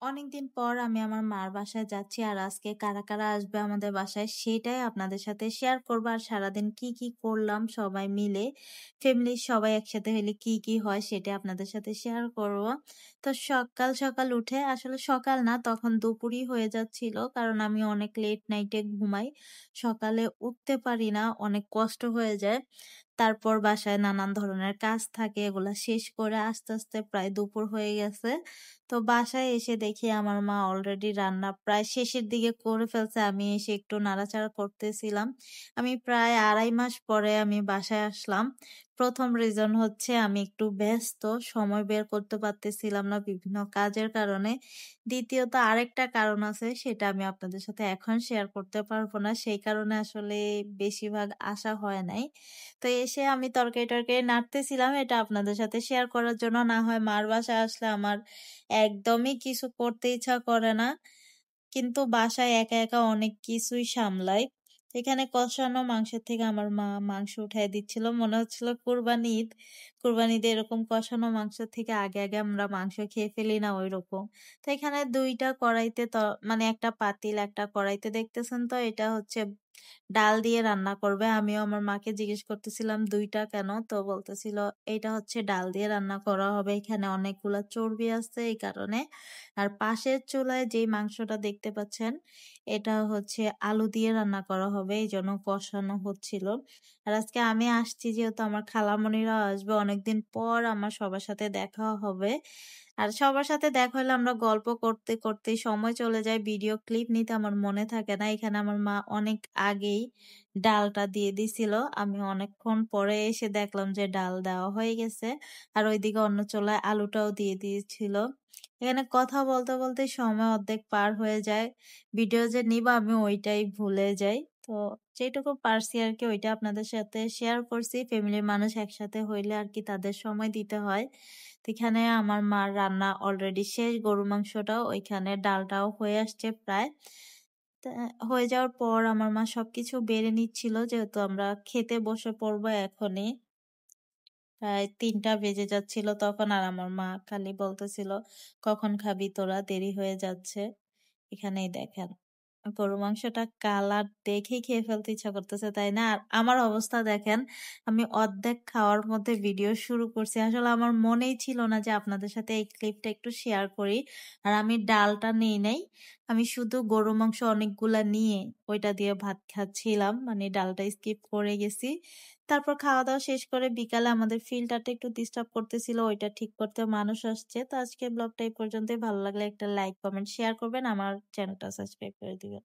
অনেকদিন পর আমি আমার মার বাসায় যাচ্ছি আর আজকে কারা কারা আসবে আমাদের বাসায় সেটাই আপনাদের সাথে শেয়ার করবো আর সারাদিন কি কি করলাম সবাই মিলে ফ্যামিলির সবাই একসাথে হলে কি কি হয় সেটা আপনাদের সাথে শেয়ার করব। তো সকাল সকাল উঠে আসলে সকাল না তখন দুপুরই হয়ে যাচ্ছিল কারণ আমি অনেক লেট নাইটে ঘুমাই, সকালে উঠতে পারি না, অনেক কষ্ট হয়ে যায়। তারপর বাসায় নানান ধরনের কাজ থাকে, এগুলা শেষ করে আস্তে আস্তে প্রায় দুপুর হয়ে গেছে। তো বাসায় এসে দেখি আমার মা অলরেডি রান্না প্রায় শেষের দিকে করে ফেলছে, আমি এসে একটু নাড়াচাড়া করতেছিলাম। আমি প্রায় 2.5 মাস পরে আমি বাসায় আসলাম। প্রথম রিজন হচ্ছে আমি একটু ব্যস্ত, সময় বের করতে পারতেছিলাম না বিভিন্ন কাজের কারণে। দ্বিতীয়ত আরেকটা কারণ আছে, সেটা আমি আপনাদের সাথে এখন শেয়ার করতে পারবো না, সেই কারণে আসলে বেশিরভাগ আসা হয় নাই। তো এসে আমি তরকারি টরকারি নাড়তেছিলাম, এটা আপনাদের সাথে শেয়ার করার জন্য। না হয় মার বাসায় আসলে আমার একদমই কিছু করতে ইচ্ছা করে না, কিন্তু বাসায় একা একা অনেক কিছুই সামলাই। এখানে কষানো মাংসের থেকে আমার মা মাংস উঠাই দিচ্ছিল, মনে হচ্ছিল কুরবানি ঈদ। কুরবানিতে এরকম কষানো মাংস থেকে আগে আগে আমরা মাংস খেয়ে ফেলি না, ওই রকম। তো এখানে দুইটা কড়াইতে মানে একটা পাতিল একটা কড়াইতে দেখতেছেন তো, এটা হচ্ছে ডাল দিয়ে রান্না করবে। আমিও আমার মাকে জিজ্ঞেস করতেছিলাম দুইটা কেন, তো বলতেছিল এটা হচ্ছে ডাল দিয়ে রান্না করা হবে, এখানে অনেকগুলা চর্বি আছে এই কারণে। আর পাশের চুলায় যেই মাংসটা দেখতে পাচ্ছেন, এটা হচ্ছে আলু দিয়ে রান্না করা হবে, এই জন্য কষানো হচ্ছিল। আর আজকে আমি আসছি যেহেতু আমার খালামণিরা আসবে, অনেকদিন পর আমার সবার সাথে দেখা হবে। আর সবার সাথে দেখা হলে আমরা গল্প করতে করতে সময় চলে যায়, ভিডিও ক্লিপ নিতে আমার মনে থাকে না। এখানে আমার মা অনেক আগেই ডালটা দিয়ে দিছিল, আমি অনেকক্ষণ পরে এসে দেখলাম যে ডাল দেওয়া হয়ে গেছে। আর ওইদিকে অন্য চুলায় আলুটাও দিয়ে দিয়েছিল। এখানে কথা বলতে বলতে সময় অর্ধেক পার হয়ে যায়, ভিডিও যে নিবা আমি ওইটাই ভুলে যাই। তো যেটুকু পারছি আর কি ওইটা আপনাদের সাথে শেয়ার করছি। ফ্যামিলির মানুষ একসাথে হইলে আর কি তাদের সময় দিতে হয়। তো এখানে আমার মার রান্না অলরেডি শেষ, গরু মাংসটাও, ওইখানে ডালটাও হয়ে আসছে প্রায়। তা হয়ে যাওয়ার পর আমার মা সবকিছু বেড়ে নিচ্ছিল, যেহেতু আমরা খেতে বসে পড়বো এখনই। প্রায় 3টা বেজে যাচ্ছিল তখন, আর আমার মা খালি বলতেছিল কখন খাবি তোরা, দেরি হয়ে যাচ্ছে। এখানেই দেখেন গরু মাংসটা কালার দেখেই খেয়ে ফেলতে ইচ্ছা করতেছে, তাই না? আর আমার অবস্থা দেখেন, আমি অর্ধেক খাওয়ার মধ্যে ভিডিও শুরু করছি, আসলে আমার মনেই ছিল না যে আপনাদের সাথে এই ক্লিপটা একটু শেয়ার করি। আর আমি ডালটা নেই নাই, আমি শুধু গরু মাংস অনেকগুলা নিয়ে ওইটা দিয়ে ভাত খাচ্ছিলাম, মানে ডালটা স্কিপ করে গেছি। তারপর খাওয়া দাওয়া শেষ করে বিকালে আমাদের ফিল্টারটা একটু ডিস্টার্ব করতেছিল, ওইটা ঠিক করতে মানুষ আসছে। তো আজকে ব্লগটা এই পর্যন্তই, ভালো লাগলে একটা লাইক কমেন্ট শেয়ার করবেন, আমার চ্যানেলটা সাবস্ক্রাইব করে দিবেন।